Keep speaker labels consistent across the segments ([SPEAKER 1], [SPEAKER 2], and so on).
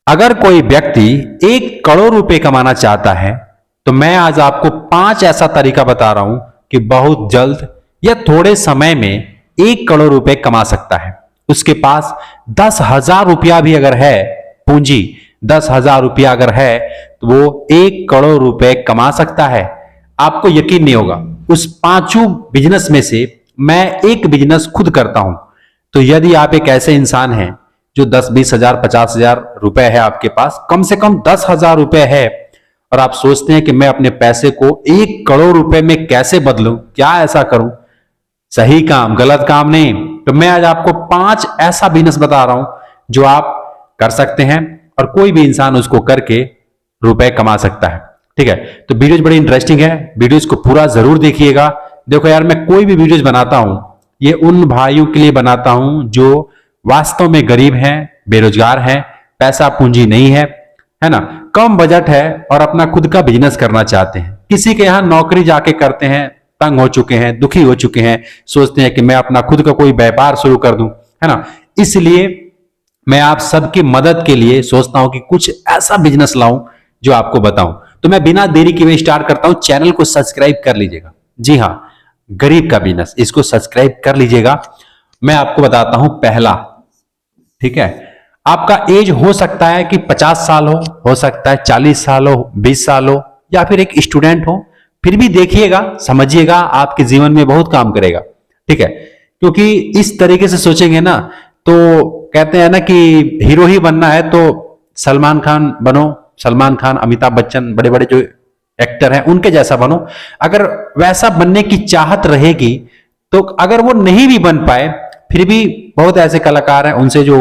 [SPEAKER 1] अगर कोई व्यक्ति 1 करोड़ रुपए कमाना चाहता है तो मैं आज आपको 5 ऐसा तरीका बता रहा हूं कि बहुत जल्द या थोड़े समय में 1 करोड़ रुपए कमा सकता है। उसके पास 10,000 रुपया भी अगर है, पूंजी 10,000 रुपया अगर है तो वो 1 करोड़ रुपए कमा सकता है। आपको यकीन नहीं होगा, उस 5 बिजनेस में से मैं एक बिजनेस खुद करता हूं। तो यदि आप एक ऐसे इंसान हैं जो 10-20 हजार 50,000 रुपए है, आपके पास कम से कम 10,000 रुपए है और आप सोचते हैं कि मैं अपने पैसे को 1 करोड़ रुपए में कैसे बदलूं, क्या ऐसा करूं, सही काम गलत काम नहीं। तो मैं आज आपको 5 ऐसा बिजनेस बता रहा हूं जो आप कर सकते हैं और कोई भी इंसान उसको करके रुपए कमा सकता है। ठीक है, तो वीडियोज बड़ी इंटरेस्टिंग है, वीडियोज को पूरा जरूर देखिएगा। देखो यार, मैं कोई भी वीडियोज बनाता हूं ये उन भाइयों के लिए बनाता हूं जो वास्तव में गरीब हैं, बेरोजगार हैं, पैसा पूंजी नहीं है ना, कम बजट है और अपना खुद का बिजनेस करना चाहते हैं। किसी के यहां नौकरी जाके करते हैं, तंग हो चुके हैं, दुखी हो चुके हैं, सोचते हैं कि मैं अपना खुद का कोई व्यापार शुरू कर दूं, है ना। इसलिए मैं आप सबकी मदद के लिए सोचता हूं कि कुछ ऐसा बिजनेस लाऊं जो आपको बताऊं। तो मैं बिना देरी के हुए स्टार्ट करता हूं। चैनल को सब्सक्राइब कर लीजिएगा। जी हां, गरीब का बिजनेस, इसको सब्सक्राइब कर लीजिएगा। मैं आपको बताता हूं पहला, ठीक है, आपका एज हो सकता है कि 50 साल हो सकता है 40 साल हो, 20 साल हो, या फिर एक स्टूडेंट हो। फिर भी देखिएगा, समझिएगा, आपके जीवन में बहुत काम करेगा। ठीक है, क्योंकि इस तरीके से सोचेंगे ना तो कहते हैं ना कि हीरो ही बनना है तो सलमान खान बनो, सलमान खान, अमिताभ बच्चन, बड़े बड़े जो एक्टर हैं उनके जैसा बनो। अगर वैसा बनने की चाहत रहेगी तो अगर वो नहीं भी बन पाए, फिर भी बहुत ऐसे कलाकार हैं उनसे जो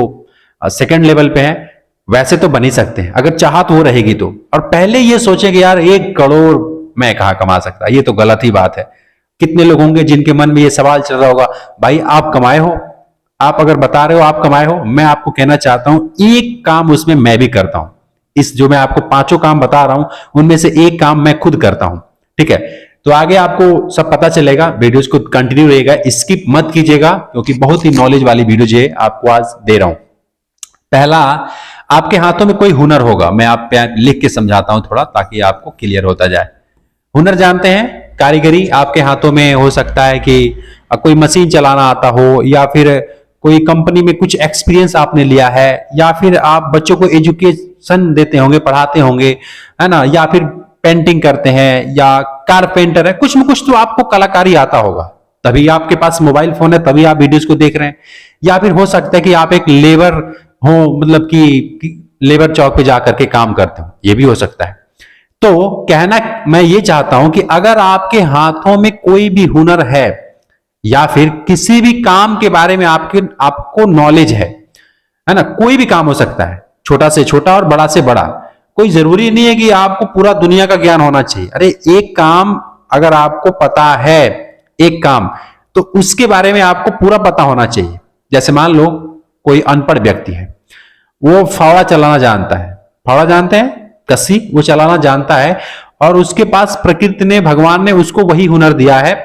[SPEAKER 1] सेकंड लेवल पे हैं, वैसे तो बन ही सकते हैं अगर चाहत वो रहेगी तो। और पहले ये सोचे कि यार 1 करोड़ मैं कहां कमा सकता, ये तो गलत ही बात है। कितने लोग होंगे जिनके मन में ये सवाल चल रहा होगा, भाई आप कमाए हो, आप अगर बता रहे हो आप कमाए हो, मैं आपको कहना चाहता हूं एक काम उसमें मैं भी करता हूं। इस जो मैं आपको 5 काम बता रहा हूं उनमें से एक काम मैं खुद करता हूं। ठीक है, तो आगे आपको सब पता चलेगा। वीडियोस को कंटिन्यू रहेगा, स्किप मत कीजिएगा क्योंकि बहुत ही नॉलेज वाली वीडियो जो है आपको आज दे रहा हूं। पहला, आपके हाथों में कोई हुनर होगा, मैं आप लिख के समझाता हूं थोड़ा ताकि आपको क्लियर होता जाए। हुनर जानते हैं, कारीगरी आपके हाथों में हो सकता है कि कोई मशीन चलाना आता हो, या फिर कोई कंपनी में कुछ एक्सपीरियंस आपने लिया है, या फिर आप बच्चों को एजुकेशन देते होंगे, पढ़ाते होंगे, है ना, या फिर पेंटिंग करते हैं, या कारपेंटर है, कुछ न कुछ तो आपको कलाकारी आता होगा, तभी आपके पास मोबाइल फोन है, तभी आप वीडियोस को देख रहे हैं। या फिर हो सकता है कि आप एक लेबर हो, मतलब कि लेबर चौक पे जाकर के काम करते हो, ये भी हो सकता है। तो कहना मैं ये चाहता हूं कि अगर आपके हाथों में कोई भी हुनर है या फिर किसी भी काम के बारे में आपको नॉलेज है ना, कोई भी काम हो सकता है, छोटा से छोटा और बड़ा से बड़ा, कोई जरूरी नहीं है कि आपको पूरा दुनिया का ज्ञान होना चाहिए। अरे एक काम अगर आपको पता है, एक काम, तो उसके बारे में आपको पूरा पता होना चाहिए। जैसे मान लो कोई अनपढ़ व्यक्ति है, वो फावड़ा चलाना जानता है, फावड़ा जानते हैं, कस्सी, वो चलाना जानता है, और उसके पास प्रकृति ने, भगवान ने उसको वही हुनर दिया है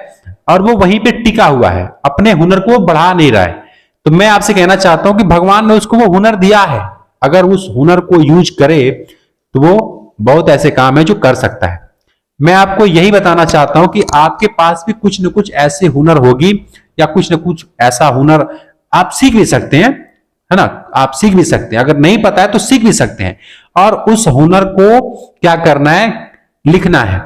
[SPEAKER 1] और वो वहीं पे टिका हुआ है, अपने हुनर को बढ़ा नहीं रहा है। तो मैं आपसे कहना चाहता हूं कि भगवान ने उसको वो हुनर दिया है, अगर उस हुनर को यूज करे तो वो बहुत ऐसे काम है जो कर सकता है। मैं आपको यही बताना चाहता हूं कि आपके पास भी कुछ न कुछ ऐसे हुनर होगी, या कुछ न कुछ ऐसा हुनर आप सीख भी सकते हैं, है ना, आप सीख भी सकते हैं, अगर नहीं पता है तो सीख भी सकते हैं। और उस हुनर को क्या करना है, लिखना है,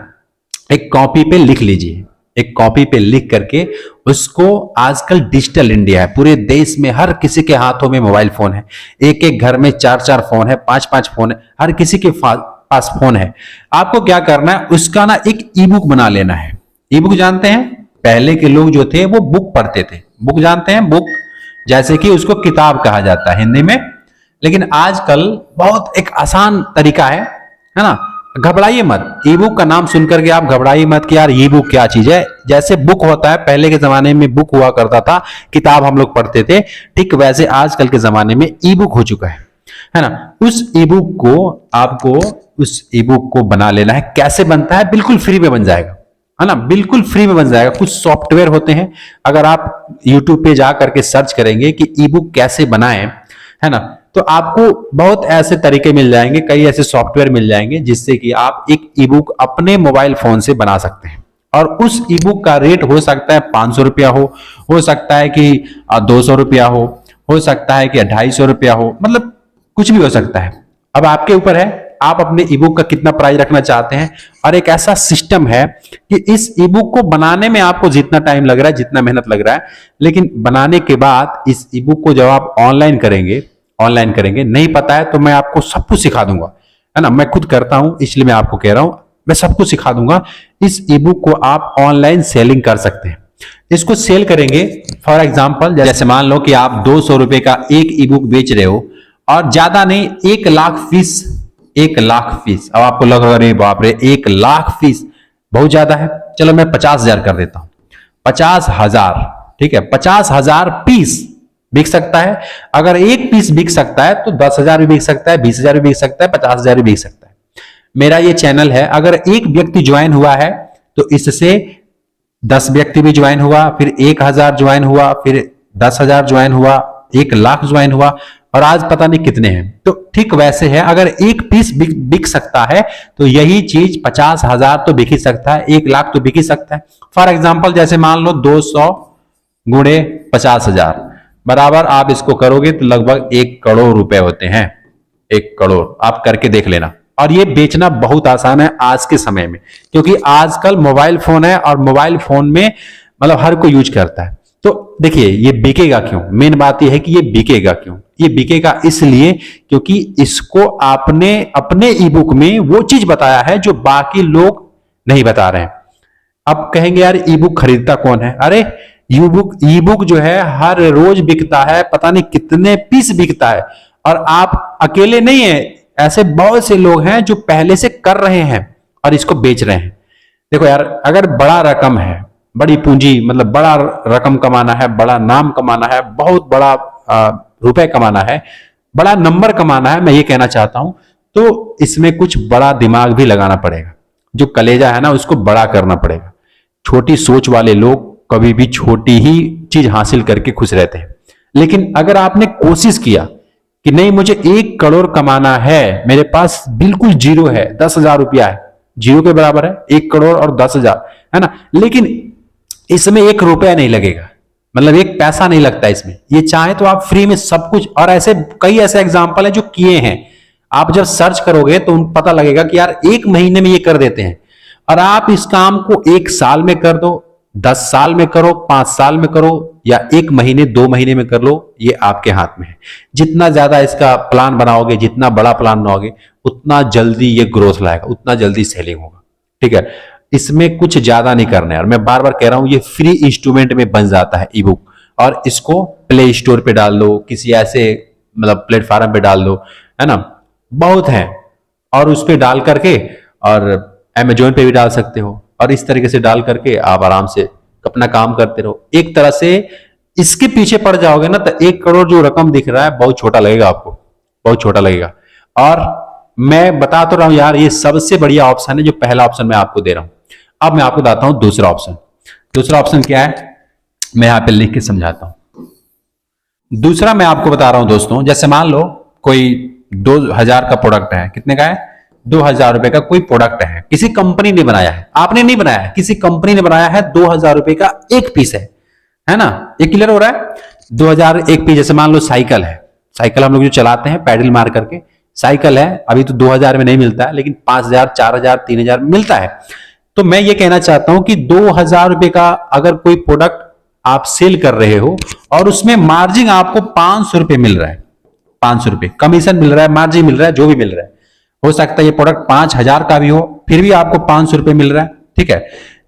[SPEAKER 1] एक कॉपी पे लिख लीजिए, एक कॉपी पे लिख करके उसको, आजकल डिजिटल इंडिया है, पूरे देश में हर किसी के हाथों में मोबाइल फोन है, एक एक घर में 4-4 फोन है, 5-5 फोन है, हर किसी के पास फोन है। आपको क्या करना है, उसका ना एक ई बुक बना लेना है। ई बुक जानते हैं, पहले के लोग जो थे वो बुक पढ़ते थे, बुक जानते हैं, बुक जैसे कि उसको किताब कहा जाता है हिंदी में, लेकिन आजकल बहुत एक आसान तरीका है ना, घबराइए मत। ई बुक का नाम सुनकर के आप घबराइए मत कि यार ई बुक क्या चीज है। जैसे बुक होता है, पहले के जमाने में बुक हुआ करता था, किताब हम लोग पढ़ते थे, ठीक वैसे आजकल के जमाने में ई बुक हो चुका है ना। उस ई बुक को आपको, उस ई बुक को बना लेना है। कैसे बनता है, बिल्कुल फ्री में बन जाएगा, है ना, बिल्कुल फ्री में बन जाएगा। कुछ सॉफ्टवेयर होते हैं, अगर आप YouTube पे जा करके सर्च करेंगे कि ई बुक कैसे बनाएं, है ना, तो आपको बहुत ऐसे तरीके मिल जाएंगे, कई ऐसे सॉफ्टवेयर मिल जाएंगे जिससे कि आप एक ई बुक अपने मोबाइल फोन से बना सकते हैं। और उस ई बुक का रेट हो सकता है 500 रुपया हो सकता है कि 200 रुपया हो सकता है कि 250 रुपया हो, मतलब कुछ भी हो सकता है। अब आपके ऊपर है, आप अपने ई बुक का कितना प्राइस रखना चाहते हैं। और एक ऐसा सिस्टम है कि इस ई बुक को बनाने में आपको जितना टाइम लग रहा है, जितना मेहनत लग रहा है, लेकिन बनाने के बाद इस ई बुक को जब आप ऑनलाइन करेंगे, नहीं पता है तो मैं आपको सब कुछ सिखा दूंगा, है ना। मैं खुद करता हूं इसलिए मैं आपको कह रहा हूं, मैं सब कुछ सिखा दूंगा। इस ई बुक को आप ऑनलाइन सेलिंग कर सकते हैं। इसको सेल करेंगे, फॉर एग्जाम्पल जैसे मान लो कि आप 200 रुपए का एक ई बुक बेच रहे हो और ज्यादा नहीं, 1,00,000 फीस, 1,00,000 फीस। अब आपको लगा अरे बाप रे 1,00,000 फीस बहुत ज्यादा है, चलो मैं 50,000 कर देता हूं। 50,000, ठीक है, 50,000 पीस बिक सकता है। अगर एक पीस बिक सकता है तो 10,000 भी बिक सकता है, 20,000 भी बिक सकता है, 50,000 भी बिक सकता है। मेरा ये चैनल है, अगर एक व्यक्ति ज्वाइन हुआ है तो इससे 10 व्यक्ति भी ज्वाइन हुआ, फिर 1,000 ज्वाइन हुआ, फिर 10,000 ज्वाइन हुआ, 1,00,000 ज्वाइन हुआ, और आज पता नहीं कितने हैं। तो ठीक वैसे है, अगर एक पीस बिक सकता है तो यही चीज 50,000 तो बिक ही सकता है, 1,00,000 तो बिक ही सकता है। फॉर एग्जाम्पल जैसे मान लो 200 गुणे 50,000 बराबर आप इसको करोगे तो लगभग 1 करोड़ रुपए होते हैं। 1 करोड़ आप करके देख लेना। और ये बेचना बहुत आसान है आज के समय में, क्योंकि आजकल मोबाइल फोन है और मोबाइल फोन में मतलब हर कोई यूज करता है। तो देखिए ये बिकेगा क्यों, मेन बात ये है कि ये बिकेगा क्यों। ये बिकेगा इसलिए क्योंकि इसको आपने अपने ई बुक में वो चीज बताया है जो बाकी लोग नहीं बता रहे हैं। अब कहेंगे यार ई बुक खरीदता कौन है, अरे ई बुक जो है हर रोज बिकता है, पता नहीं कितने पीस बिकता है। और आप अकेले नहीं है, ऐसे बहुत से लोग हैं जो पहले से कर रहे हैं और इसको बेच रहे हैं। देखो यार, अगर बड़ा रकम है, बड़ी पूंजी, मतलब बड़ा रकम कमाना है, बड़ा नाम कमाना है, बहुत बड़ा रुपए कमाना है, बड़ा नंबर कमाना है, मैं ये कहना चाहता हूं, तो इसमें कुछ बड़ा दिमाग भी लगाना पड़ेगा। जो कलेजा है ना उसको बड़ा करना पड़ेगा। छोटी सोच वाले लोग कभी भी छोटी ही चीज हासिल करके खुश रहते हैं। लेकिन अगर आपने कोशिश किया कि नहीं मुझे 1 करोड़ कमाना है, मेरे पास बिल्कुल जीरो है, 10,000 रुपया है, जीरो के बराबर है 1 करोड़ और 10,000, है ना, लेकिन इसमें 1 रुपया नहीं लगेगा, मतलब 1 पैसा नहीं लगता इसमें। ये चाहे तो आप फ्री में सब कुछ, और ऐसे कई ऐसे एग्जाम्पल है जो किए हैं। आप जब सर्च करोगे तो पता लगेगा कि यार 1 महीने में ये कर देते हैं। और आप इस काम को 1 साल में कर दो, 10 साल में करो, 5 साल में करो, या 1 महीने 2 महीने में कर लो, ये आपके हाथ में है। जितना ज्यादा इसका प्लान बनाओगे, जितना बड़ा प्लान बनाओगे, उतना जल्दी ये ग्रोथ लाएगा, उतना जल्दी सेलिंग होगा। ठीक है, इसमें कुछ ज्यादा नहीं करना है। और मैं बार बार कह रहा हूं ये फ्री इंस्ट्रूमेंट में बन जाता है ई बुक। और इसको प्ले स्टोर पे डाल दो, किसी ऐसे मतलब प्लेटफॉर्म पे डाल दो, है ना, बहुत है। और उस पर डाल करके, और अमेजोन पे भी डाल सकते हो, और इस तरीके से डाल करके आप आराम से अपना काम करते रहो। एक तरह से इसके पीछे पड़ जाओगे ना तो 1 करोड़ जो रकम दिख रहा है बहुत छोटा लगेगा आपको, बहुत छोटा लगेगा। और मैं बता तो रहा हूं यार, ये सबसे बढ़िया ऑप्शन है जो पहला ऑप्शन मैं आपको दे रहा हूं। अब मैं आपको बताता हूं दूसरा ऑप्शन। दूसरा ऑप्शन क्या है, मैं यहां पे लिख के समझाता हूं। दूसरा मैं आपको बता रहा हूं दोस्तों, जैसे मान लो कोई 2,000 का प्रोडक्ट है, कितने का है, 2,000 रुपए का कोई प्रोडक्ट है, किसी कंपनी ने बनाया है, आपने नहीं बनाया है, किसी कंपनी ने बनाया है, 2,000 रुपए का एक पीस है ना, ये क्लियर हो रहा है। 2,000 एक पीस। जैसे मान लो साइकिल है, साइकिल हम लोग जो चलाते हैं पैडल मार करके, साइकिल है, अभी तो 2,000 में नहीं मिलता है, लेकिन 5,000, 4,000, 3,000 मिलता है। तो मैं ये कहना चाहता हूं कि 2,000 रुपए का अगर कोई प्रोडक्ट आप सेल कर रहे हो और उसमें मार्जिन आपको 500 रुपए मिल रहा है, 500 रुपए कमीशन मिल रहा है, मार्जिन मिल रहा है, जो भी मिल रहा है, हो सकता है ये प्रोडक्ट 5,000 का भी हो, फिर भी आपको 500 रुपए मिल रहा है। ठीक है,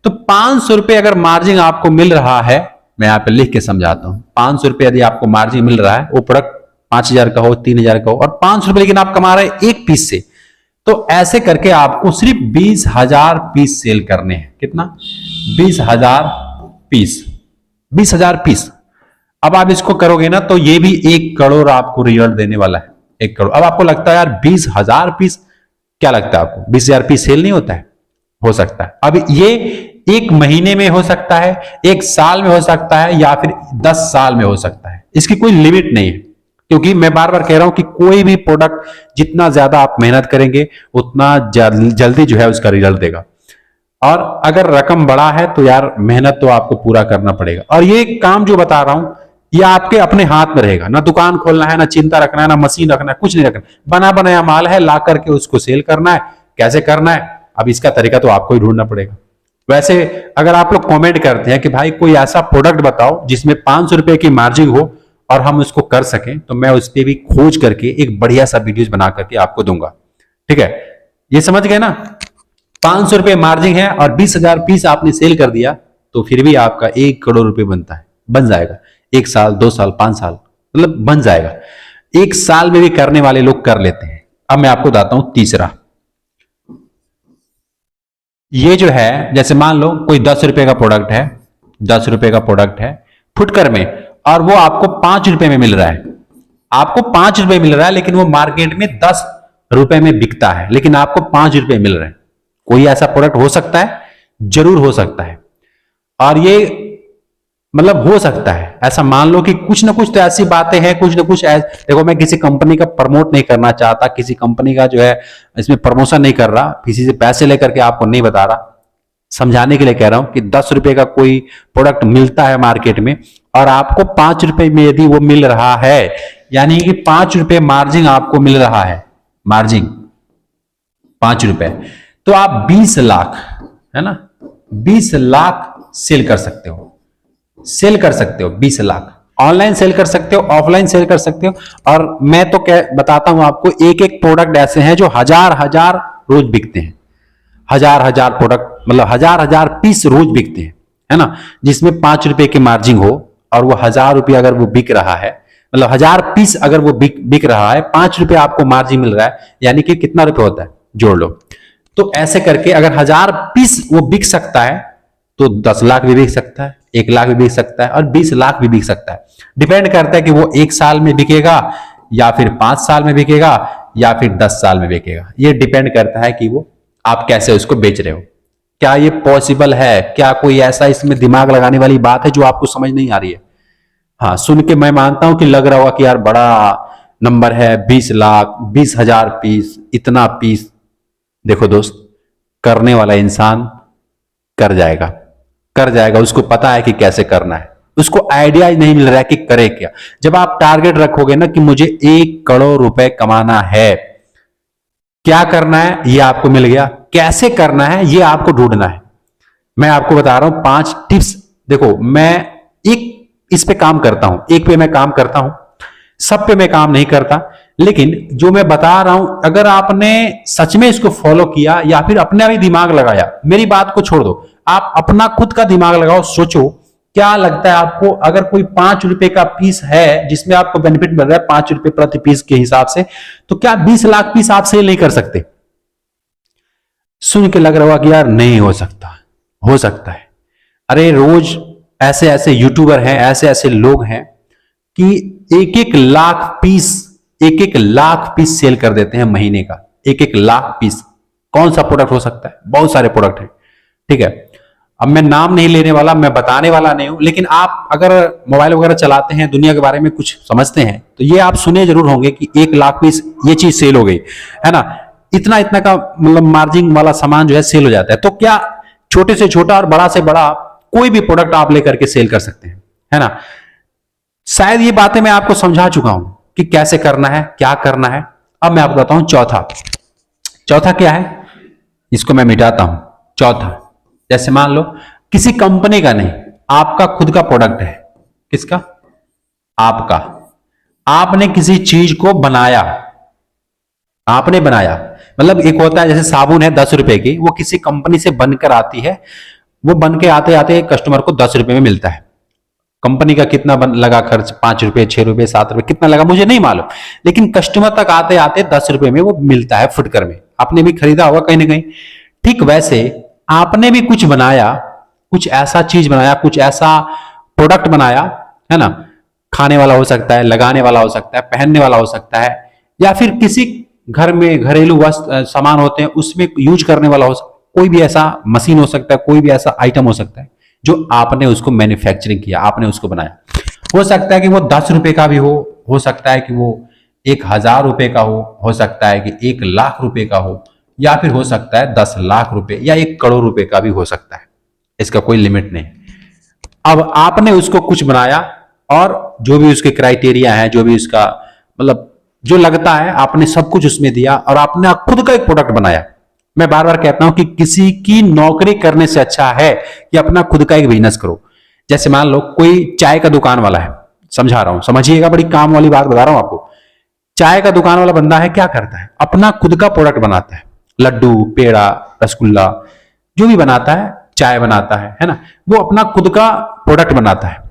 [SPEAKER 1] तो 500 रुपए अगर मार्जिन आपको मिल रहा है, मैं यहां पे लिख के समझाता हूं, 500 रुपए यदि आपको मार्जिन मिल रहा है, वो प्रोडक्ट 5,000 का हो, 3,000 का हो, और 500 रुपए लेकिन आप कमा रहे हैं एक पीस से, तो ऐसे करके आपको सिर्फ 20,000 पीस सेल करने हैं। कितना, 20,000 पीस, 20,000 पीस। अब आप इसको करोगे ना तो ये भी 1 करोड़ आपको रिजल्ट देने वाला है, 1 करोड़। अब आपको लगता है यार 20,000 पीस, क्या लगता है आपको 20,000 पीस सेल नहीं होता है? हो सकता है। अब ये 1 महीने में हो सकता है, 1 साल में हो सकता है, या फिर 10 साल में हो सकता है, इसकी कोई लिमिट नहीं है। क्योंकि मैं बार बार कह रहा हूं कि कोई भी प्रोडक्ट जितना ज्यादा आप मेहनत करेंगे उतना जल्दी जो है उसका रिजल्ट देगा। और अगर रकम बड़ा है तो यार मेहनत तो आपको पूरा करना पड़ेगा। और ये काम जो बता रहा हूं ये आपके अपने हाथ में रहेगा, ना दुकान खोलना है, ना चिंता रखना है, ना मशीन रखना है, कुछ नहीं रखना। बना बनाया माल है, ला करके उसको सेल करना है। कैसे करना है, अब इसका तरीका तो आपको ही ढूंढना पड़ेगा। वैसे अगर आप लोग कमेंट करते हैं कि भाई कोई ऐसा प्रोडक्ट बताओ जिसमें 500 रुपए की मार्जिन हो और हम उसको कर सकें, तो मैं उस पर भी खोज करके एक बढ़िया सा वीडियोस बना करके आपको दूंगा। ठीक है, ये समझ गए ना। 500 रुपए मार्जिन है और 20,000 पीस आपने सेल कर दिया तो फिर भी आपका 1 करोड़ रुपए बनता है, बन जाएगा। 1 साल, 2 साल, 5 साल, मतलब बन जाएगा। 1 साल में भी करने वाले लोग कर लेते हैं। अब मैं आपको बताता हूं तीसरा। ये जो है, जैसे मान लो कोई 10 रुपए का प्रोडक्ट है, 10 रुपए का प्रोडक्ट है फुटकर में, और वो आपको 5 रुपए में मिल रहा है। आपको 5 रुपए मिल रहा है लेकिन वो मार्केट में 10 रुपए में बिकता है, लेकिन आपको 5 रुपए मिल रहे हैं। कोई ऐसा प्रोडक्ट हो सकता है? जरूर हो सकता है। और ये मतलब हो सकता है ऐसा, मान लो कि कुछ ना कुछ तो ऐसी बातें हैं, कुछ ना कुछ देखो, मैं किसी कंपनी का प्रमोट नहीं करना चाहता, किसी कंपनी का जो है इसमें प्रमोशन नहीं कर रहा, किसी से पैसे लेकर के आपको नहीं बता रहा, समझाने के लिए कह रहा हूं कि 10 रुपए का कोई प्रोडक्ट मिलता है मार्केट में और आपको 5 रुपए में यदि वो मिल रहा है, यानी कि 5 रुपए मार्जिन आपको मिल रहा है, मार्जिन 5 रुपए, तो आप 20 लाख, है ना, 20 लाख सेल कर सकते हो। सेल कर सकते हो 20 लाख। ऑनलाइन सेल कर सकते हो, ऑफलाइन सेल कर सकते हो। और मैं तो क्या बताता हूं आपको, एक एक प्रोडक्ट ऐसे हैं जो हजार हजार रोज बिकते हैं। हजार हजार प्रोडक्ट, मतलब हजार हजार पीस रोज बिकते हैं, है ना, जिसमें 5 रुपए की मार्जिन हो और वो 1000 रुपये अगर वो बिक रहा है, मतलब 1000 पीस अगर वो बिक रहा है, 5 रुपए आपको मार्जिन मिल रहा है, यानी कि कितना रुपए होता है, जोड़ लो। तो ऐसे करके अगर 1000 पीस वो बिक सकता है तो 10 लाख भी बिक सकता है, 1 लाख भी बिक सकता है और 20 लाख भी बिक सकता है। डिपेंड करता है कि वो 1 साल में बिकेगा या फिर 5 साल में बिकेगा या फिर 10 साल में बिकेगा। ये डिपेंड करता है कि वो आप कैसे उसको बेच रहे हो। क्या ये पॉसिबल है? क्या कोई ऐसा इसमें दिमाग लगाने वाली बात है जो आपको समझ नहीं आ रही है? हाँ, सुन के मैं मानता हूं कि लग रहा होगा कि यार बड़ा नंबर है, 20 लाख, 20,000 पीस, इतना पीस। देखो दोस्त, करने वाला इंसान कर जाएगा, कर जाएगा। उसको पता है कि कैसे करना है, उसको आइडिया नहीं मिल रहा है कि करे क्या। जब आप टारगेट रखोगे ना कि मुझे 1 करोड़ रुपए कमाना है, क्या करना है ये आपको मिल गया, कैसे करना है ये आपको ढूंढना है। मैं आपको बता रहा हूं 5 टिप्स। देखो, मैं एक इस पे काम करता हूं, एक पे मैं काम करता हूं, सब पे मैं काम नहीं करता, लेकिन जो मैं बता रहा हूं, अगर आपने सच में इसको फॉलो किया या फिर अपना भी दिमाग लगाया, मेरी बात को छोड़ दो, आप अपना खुद का दिमाग लगाओ, सोचो क्या लगता है आपको, अगर कोई 5 रुपए का पीस है जिसमें आपको बेनिफिट मिल रहा है 5 रुपए प्रति पीस के हिसाब से, तो क्या 20 लाख पीस आप सेल नहीं कर सकते? सुन के लग रहा होगा कि यार नहीं हो सकता। हो सकता है। अरे रोज ऐसे ऐसे यूट्यूबर हैं, ऐसे ऐसे लोग हैं कि 1-1 lakh piece, 1-1 lakh piece sell कर देते हैं महीने का। 1-1 लाख पीस। कौन सा प्रोडक्ट हो सकता है? बहुत सारे प्रोडक्ट हैं, ठीक है। अब मैं नाम नहीं लेने वाला, मैं बताने वाला नहीं हूं, लेकिन आप अगर मोबाइल वगैरह चलाते हैं, दुनिया के बारे में कुछ समझते हैं, तो ये आप सुने जरूर होंगे कि 1 लाख पीस ये चीज सेल हो गई, है ना, इतना इतना का मतलब मार्जिन वाला सामान जो है सेल हो जाता है। तो क्या छोटे से छोटा और बड़ा से बड़ा कोई भी प्रोडक्ट आप लेकर के सेल कर सकते हैं, है ना। शायद ये बातें मैं आपको समझा चुका हूं कि कैसे करना है, क्या करना है। अब मैं आपको बताता हूं चौथा क्या है, इसको मैं मिटाता हूं। चौथा, जैसे मान लो किसी कंपनी का नहीं, आपका खुद का प्रोडक्ट है। किसका? आपका। आपने किसी चीज को बनाया, आपने बनाया, मतलब एक होता है जैसे साबुन है 10 रुपए की, वो किसी कंपनी से बनकर आती है, वो बन के आते आते कस्टमर को 10 रुपए में मिलता है। कंपनी का कितना लगा खर्च, 5 रुपए, 6 रुपए, 7 रुपए, कितना लगा मुझे नहीं मालूम, लेकिन कस्टमर तक आते आते 10 रुपए में वो मिलता है फुटकर में। आपने भी खरीदा होगा कहीं ना कहीं। ठीक वैसे आपने भी कुछ बनाया, कुछ ऐसा चीज बनाया, कुछ ऐसा प्रोडक्ट बनाया, है ना, खाने वाला हो सकता है, लगाने वाला हो सकता है, पहनने वाला हो सकता है, या फिर किसी घर में घरेलू वस्तु सामान होते हैं उसमें यूज करने वाला हो सकता है, कोई भी ऐसा मशीन हो सकता है, कोई भी ऐसा आइटम हो सकता है जो आपने उसको मैन्युफैक्चरिंग किया, आपने उसको बनाया। हो सकता है कि वो 10 रुपए का भी हो सकता है कि वो 1,000 रुपए का हो सकता है कि 1,00,000 रुपए का हो, या फिर हो सकता है 10 लाख रुपए या 1 करोड़ रुपए का भी हो सकता है। इसका कोई लिमिट नहीं। अब आपने उसको कुछ बनाया और जो भी उसके क्राइटेरिया है, जो भी उसका मतलब जो लगता है, आपने सब कुछ उसमें दिया और आपने खुद का एक प्रोडक्ट बनाया। मैं बार बार कहता हूं कि किसी की नौकरी करने से अच्छा है कि अपना खुद का एक बिजनेस करो। जैसे मान लो कोई चाय का दुकान वाला है, समझा रहा हूं, समझिएगा, बड़ी काम वाली बात बता रहा हूं आपको। चाय का दुकान वाला बंदा है, क्या करता है, अपना खुद का प्रोडक्ट बनाता है, लड्डू, पेड़ा, रसगुल्ला, जो भी बनाता है, चाय बनाता है ना, वो अपना खुद का प्रोडक्ट बनाता है,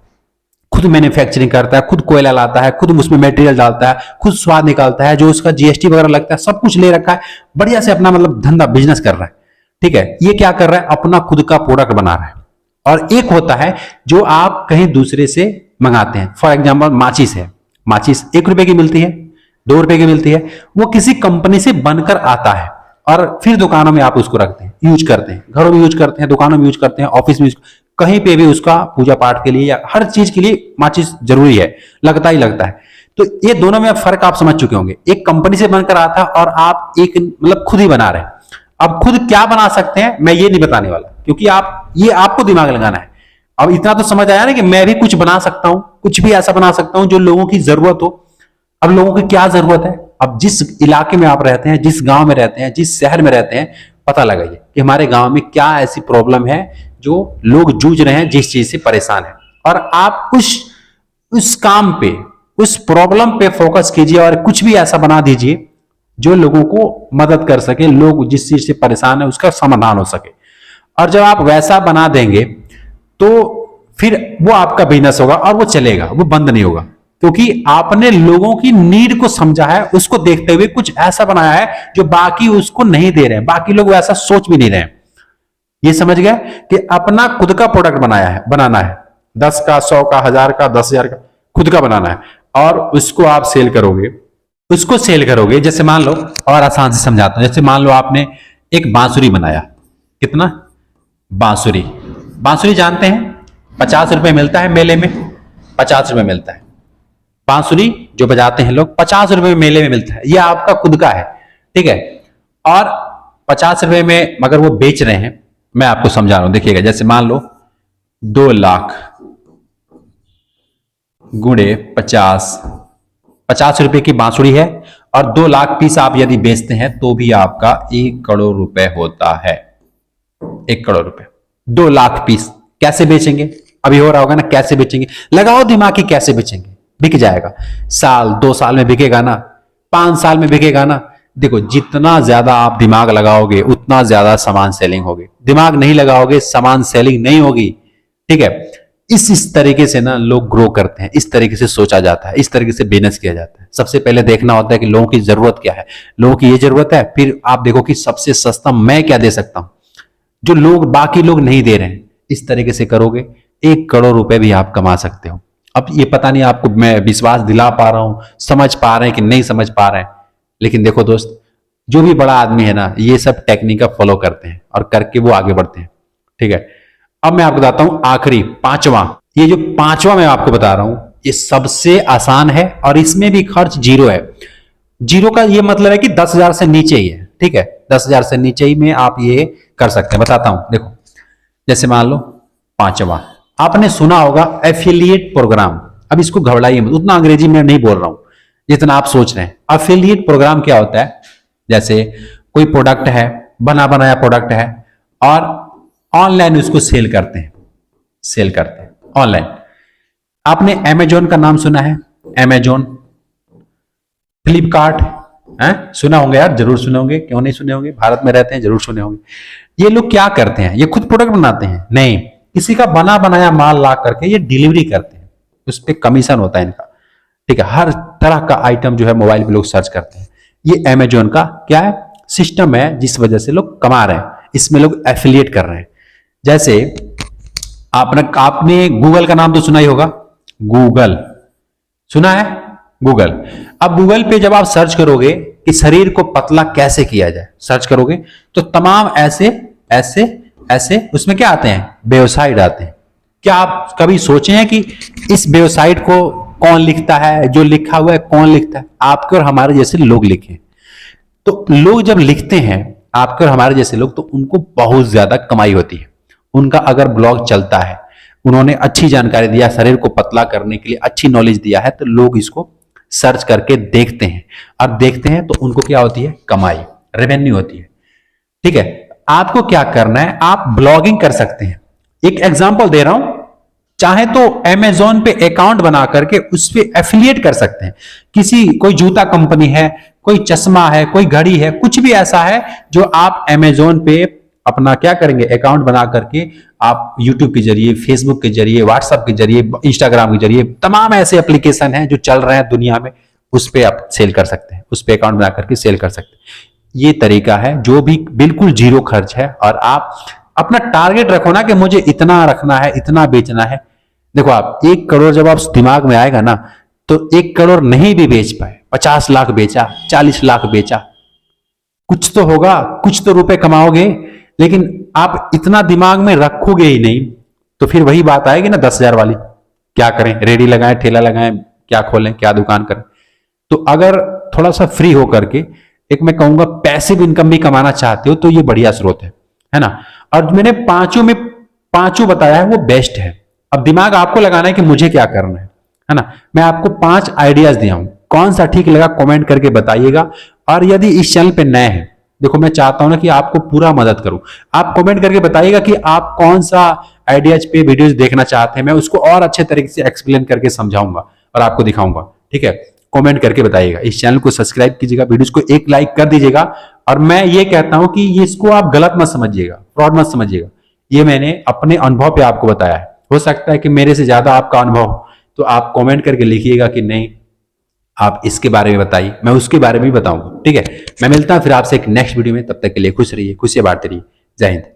[SPEAKER 1] खुद मैन्युफैक्चरिंग करता है, खुद कोयला लाता है, खुद उसमें मटेरियल डालता है, खुद स्वाद निकालता है, जो उसका जीएसटी वगैरह लगता है सब कुछ ले रखा है, बढ़िया से अपना मतलब धंधा बिजनेस कर रहा है। ठीक है, ये क्या कर रहा है, अपना खुद का प्रोडक्ट बना रहा है। और एक होता है जो आप कहीं दूसरे से मंगाते हैं, फॉर एग्जाम्पल माचिस है, माचिस 1 रुपए की मिलती है, 2 रुपए की मिलती है, वो किसी कंपनी से बनकर आता है और फिर दुकानों में आप उसको रखते हैं, यूज करते हैं, घरों में यूज करते हैं, दुकानों में यूज करते हैं, ऑफिस में कहीं पे भी उसका पूजा पाठ के लिए या हर चीज के लिए माचिस जरूरी है, लगता ही लगता है। तो ये दोनों में फर्क आप समझ चुके होंगे, एक कंपनी से बनकर आता और आप एक मतलब खुद ही बना रहे हैं। अब खुद क्या बना सकते हैं मैं ये नहीं बताने वाला, क्योंकि आप ये आपको दिमाग लगाना है। अब इतना तो समझ आया ना कि मैं भी कुछ बना सकता हूं, कुछ भी ऐसा बना सकता हूं जो लोगों की जरूरत हो। अब लोगों की क्या जरूरत है, अब जिस इलाके में आप रहते हैं, जिस गांव में रहते हैं, जिस शहर में रहते हैं, पता लगाइए कि हमारे गांव में क्या ऐसी प्रॉब्लम है जो लोग जूझ रहे हैं, जिस चीज से परेशान है, और आप उस काम पे, उस प्रॉब्लम पे फोकस कीजिए और कुछ भी ऐसा बना दीजिए जो लोगों को मदद कर सके, लोग जिस चीज से परेशान है उसका समाधान हो सके। और जब आप वैसा बना देंगे तो फिर वो आपका बिजनेस होगा और वो चलेगा, वो बंद नहीं होगा, क्योंकि आपने लोगों की नीड को समझा है, उसको देखते हुए कुछ ऐसा बनाया है जो बाकी उसको नहीं दे रहे हैं, बाकी लोग वैसा सोच भी नहीं रहे हैं। ये समझ गए कि अपना खुद का प्रोडक्ट बनाना है, 10 का, 100 का, 1000 का, 10,000 का, खुद का बनाना है और उसको आप सेल करोगे। जैसे मान लो, और आसान से समझाता हूं, जैसे मान लो आपने एक बांसुरी बनाया, कितना, बांसुरी जानते हैं, 50 रुपए मिलता है मेले में, 50 रुपए मिलता है बांसुरी जो बजाते हैं लोग, 50 रुपए में मेले में मिलता है, ये आपका खुद का है। ठीक है, और 50 रुपए में मगर वो बेच रहे हैं, मैं आपको समझा रहा हूं, देखिएगा, जैसे मान लो 2 लाख गुणे 50 रुपए की बांसुरी है और 2 लाख पीस आप यदि बेचते हैं तो भी आपका 1 करोड़ रुपए होता है। 1 करोड़ रुपए, 2 लाख पीस कैसे बेचेंगे, अभी हो रहा होगा ना, कैसे बेचेंगे, लगाओ दिमाग की कैसे बेचेंगे, बिक जाएगा, साल 2 साल में बिकेगा ना, 5 साल में बिकेगा ना। देखो, जितना ज्यादा आप दिमाग लगाओगे उतना ज्यादा सामान सेलिंग होगी, दिमाग नहीं लगाओगे सामान सेलिंग नहीं होगी। ठीक है, इस तरीके से ना लोग ग्रो करते हैं, इस तरीके से सोचा जाता है, इस तरीके से बिजनेस किया जाता है। सबसे पहले देखना होता है कि लोगों की जरूरत क्या है, लोगों की ये जरूरत है, फिर आप देखो कि सबसे सस्ता मैं क्या दे सकता हूं जो लोग बाकी लोग नहीं दे रहे हैं। इस तरीके से करोगे 1 करोड़ रुपए भी आप कमा सकते हो। अब ये पता नहीं आपको मैं विश्वास दिला पा रहा हूं, समझ पा रहे हैं कि नहीं समझ पा रहे हैं, लेकिन देखो दोस्त, जो भी बड़ा आदमी है ना, ये सब टेक्निक का फॉलो करते हैं और करके वो आगे बढ़ते हैं। ठीक है, अब मैं आपको बताता हूं आखिरी, पांचवा, ये जो पांचवा मैं आपको बता रहा हूं, ये सबसे आसान है और इसमें भी खर्च जीरो है। जीरो का ये मतलब है कि 10,000 से नीचे ही है। ठीक है, 10,000 से नीचे ही में आप ये कर सकते हैं। बताता हूं, देखो, जैसे मान लो पांचवा, आपने सुना होगा एफिलिएट प्रोग्राम। अब इसको घबराइए मत, उतना अंग्रेजी में नहीं बोल रहा हूं जितना आप सोच रहे हैं। एफिलिएट प्रोग्राम क्या होता है, जैसे कोई प्रोडक्ट है, बना बनाया प्रोडक्ट है और ऑनलाइन उसको सेल करते हैं ऑनलाइन। आपने अमेजोन का नाम सुना है, अमेजोन, फ्लिपकार्ट, सुना होंगे यार, जरूर सुने होंगे, क्यों नहीं सुने होंगे, भारत में रहते हैं, जरूर सुने होंगे। ये लोग क्या करते हैं, ये खुद प्रोडक्ट बनाते हैं नहीं, किसी का बना बनाया माल ला करके ये डिलीवरी करते हैं, उस पर कमीशन होता है इनका। ठीक है, हर तरह का आइटम जो है मोबाइल पे लोग सर्च करते हैं। ये अमेजोन का क्या है, सिस्टम है, जिस वजह से लोग कमा रहे हैं, इसमें लोग एफिलिएट कर रहे हैं। जैसे आपने गूगल का नाम तो सुना ही होगा, गूगल सुना है, गूगल। अब गूगल पे जब आप सर्च करोगे कि शरीर को पतला कैसे किया जाए, सर्च करोगे तो तमाम ऐसे उसमें क्या आते हैं, वेबसाइट आते हैं। क्या आप कभी सोचे हैं कि इस वेबसाइट को कौन लिखता है, जो लिखा हुआ है कौन लिखता है? आपके और हमारे जैसे लोग लिखे। तो लोग जब लिखते हैं, आपके और हमारे जैसे लोग, तो उनको बहुत ज्यादा कमाई होती है। उनका अगर ब्लॉग चलता है, उन्होंने अच्छी जानकारी दिया, शरीर को पतला करने के लिए अच्छी नॉलेज दिया है, तो लोग इसको सर्च करके देखते हैं। अब देखते हैं तो उनको क्या होती है? कमाई, रेवेन्यू होती है। ठीक है, आपको क्या करना है? आप ब्लॉगिंग कर सकते हैं। एक एग्जांपल दे रहा हूं, चाहे तो अमेजोन पे अकाउंट बना करके उस पे एफिलिएट कर सकते हैं। कोई जूता कंपनी है, कोई चश्मा है, कोई घड़ी है, कुछ भी ऐसा है जो आप अमेजोन पे अपना क्या करेंगे? अकाउंट बना करके आप यूट्यूब के जरिए, फेसबुक के जरिए, व्हाट्सएप के जरिए, इंस्टाग्राम के जरिए, तमाम ऐसे एप्लीकेशन हैं जो चल रहे हैं दुनिया में, उस पे आप सेल कर सकते हैं, उस पे अकाउंट बना करके सेल कर सकते हैं। ये तरीका है जो भी बिल्कुल जीरो खर्च है। और आप अपना टारगेट रखो ना कि मुझे इतना रखना है, इतना बेचना है। देखो, आप 1 करोड़ जब आप दिमाग में आएगा ना, तो 1 करोड़ नहीं भी बेच पाए, 50 लाख बेचा, 40 लाख बेचा, कुछ तो होगा, कुछ तो रुपए कमाओगे। लेकिन आप इतना दिमाग में रखोगे ही नहीं, तो फिर वही बात आएगी ना 10,000 वाली, क्या करें? रेडी लगाएं, ठेला लगाएं, क्या खोलें, क्या दुकान करें? तो अगर थोड़ा सा फ्री होकर के, एक मैं कहूंगा पैसिव इनकम भी कमाना चाहते हो, तो ये बढ़िया स्रोत है ना। और मैंने पांचों में पांचों बताया है, वो बेस्ट है। अब दिमाग आपको लगाना है कि मुझे क्या करना है ना। मैं आपको 5 आइडियाज दिया हूं, कौन सा ठीक लगा कमेंट करके बताइएगा। और यदि इस चैनल पे नए हैं, देखो मैं चाहता हूं ना कि आपको पूरा मदद करूं। आप कमेंट करके बताइएगा कि आप कौन सा आइडियाज पे वीडियोज देखना चाहते हैं, मैं उसको और अच्छे तरीके से एक्सप्लेन करके समझाऊंगा और आपको दिखाऊंगा। ठीक है, कमेंट करके बताइएगा। इस चैनल को सब्सक्राइब कीजिएगा, वीडियोस को एक लाइक कर दीजिएगा। और मैं ये कहता हूं कि इसको आप गलत मत समझिएगा, फ्रॉड मत समझिएगा। ये मैंने अपने अनुभव पे आपको बताया है। हो सकता है कि मेरे से ज्यादा आपका अनुभव हो, तो आप कमेंट करके लिखिएगा कि नहीं, आप इसके बारे में बताइए, मैं उसके बारे में भी बताऊंगा। ठीक है, मैं मिलता हूं फिर आपसे एक नेक्स्ट वीडियो में। तब तक के लिए खुश रहिए, खुशियां बांटते रहिए। जय हिंद।